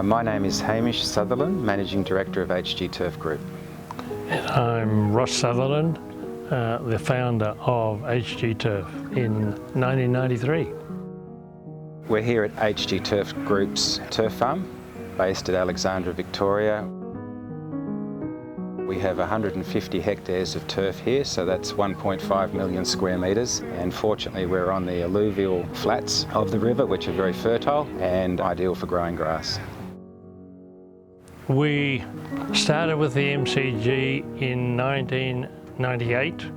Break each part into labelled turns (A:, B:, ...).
A: My name is Hamish Sutherland, Managing Director of HG Turf Group.
B: And I'm Ross Sutherland, the founder of HG Turf in 1993.
A: We're here at HG Turf Group's turf farm, based at Alexandra, Victoria. We have 150 hectares of turf here, so that's 1.5 million square metres. And fortunately, we're on the alluvial flats of the river, which are very fertile and ideal for growing grass.
B: We started with the MCG in 1998.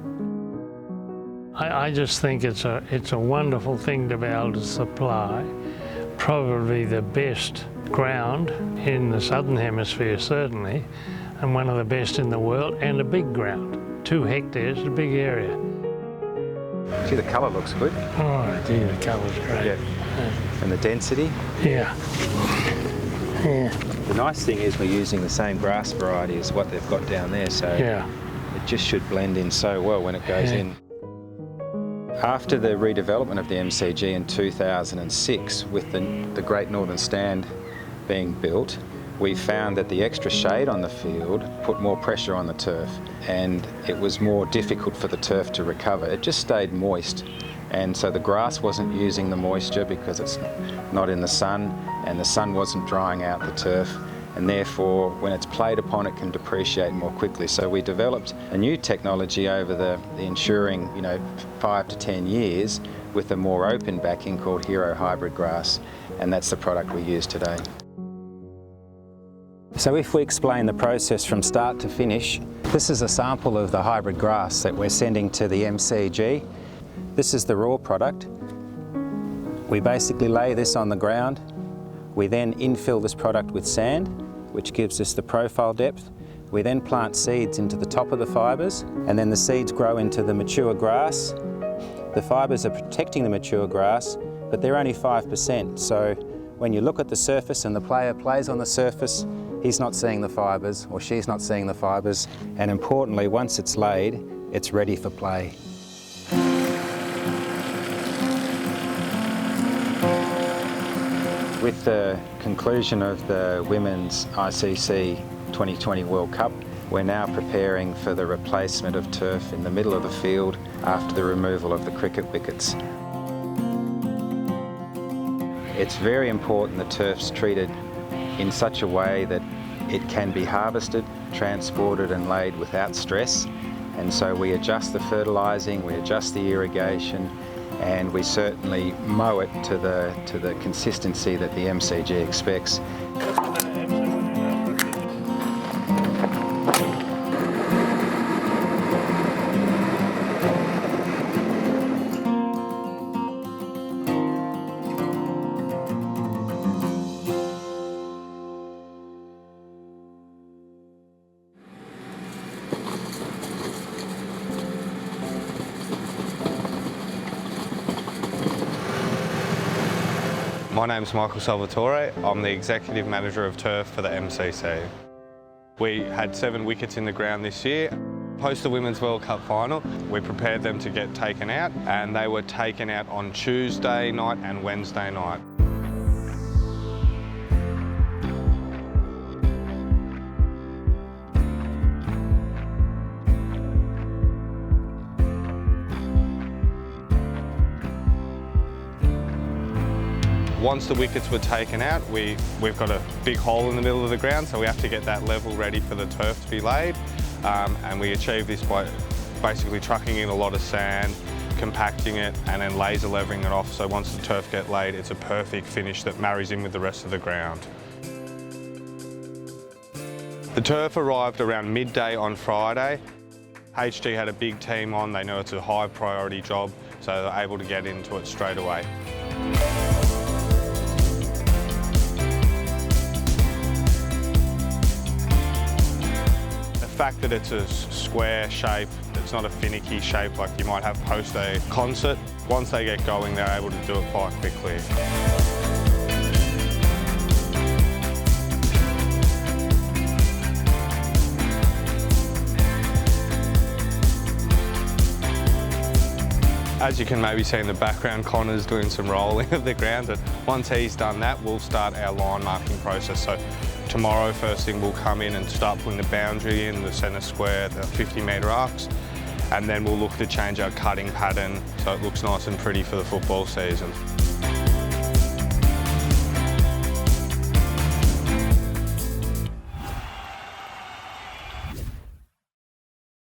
B: I just think it's a wonderful thing to be able to supply probably the best ground in the Southern Hemisphere, certainly, and one of the best in the world, and a big ground. 2 hectares, a big area.
A: Gee, the colour looks good.
B: Oh dear, the colour's great.
A: Yeah. And the density.
B: Yeah. Yeah.
A: The nice thing is we're using the same grass variety as what they've got down there, so
B: Yeah.
A: it just should blend in so well when it goes in. After the redevelopment of the MCG in 2006, with the Great Northern Stand being built, we found that the extra shade on the field put more pressure on the turf, and it was more difficult for the turf to recover. It just stayed moist, and so the grass wasn't using the moisture because it's not in the sun, and the sun wasn't drying out the turf, and therefore when it's played upon it can depreciate more quickly. So we developed a new technology over the ensuing 5 to 10 years with a more open backing called Hero Hybrid Grass, and that's the product we use today. So if we explain the process from start to finish, this is a sample of the hybrid grass that we're sending to the MCG. This is the raw product. We basically lay this on the ground. We then infill this product with sand, which gives us the profile depth. We then plant seeds into the top of the fibres, and then the seeds grow into the mature grass. The fibres are protecting the mature grass, but they're only 5%. So when you look at the surface and the player plays on the surface, he's not seeing the fibres, or she's not seeing the fibres, and importantly, once it's laid, it's ready for play. With the conclusion of the Women's ICC 2020 World Cup, we're now preparing for the replacement of turf in the middle of the field after the removal of the cricket wickets. It's very important the turf's treated in such a way that it can be harvested, transported and laid without stress, and so we adjust the fertilising, we adjust the irrigation, and we certainly mow it to the consistency that the MCG expects.
C: My name's Michael Salvatore. I'm the Executive Manager of Turf for the MCC. We had 7 wickets in the ground this year. Post the Women's World Cup final, we prepared them to get taken out, and they were taken out on Tuesday night and Wednesday night. Once the wickets were taken out, we've got a big hole in the middle of the ground, so we have to get that level ready for the turf to be laid. And we achieve this by basically trucking in a lot of sand, compacting it, and then laser leveling it off, so once the turf gets laid, it's a perfect finish that marries in with the rest of the ground. The turf arrived around midday on Friday. HG had a big team on, they know it's a high priority job, so they're able to get into it straight away. The fact that it's a square shape, it's not a finicky shape like you might have post a concert. Once they get going, they're able to do it quite quickly. As you can maybe see in the background, Connor's doing some rolling of the ground, and once he's done that, we'll start our line marking process. So tomorrow, first thing, we'll come in and start putting the boundary in, the centre square, the 50-metre arcs, and then we'll look to change our cutting pattern so it looks nice and pretty for the football season.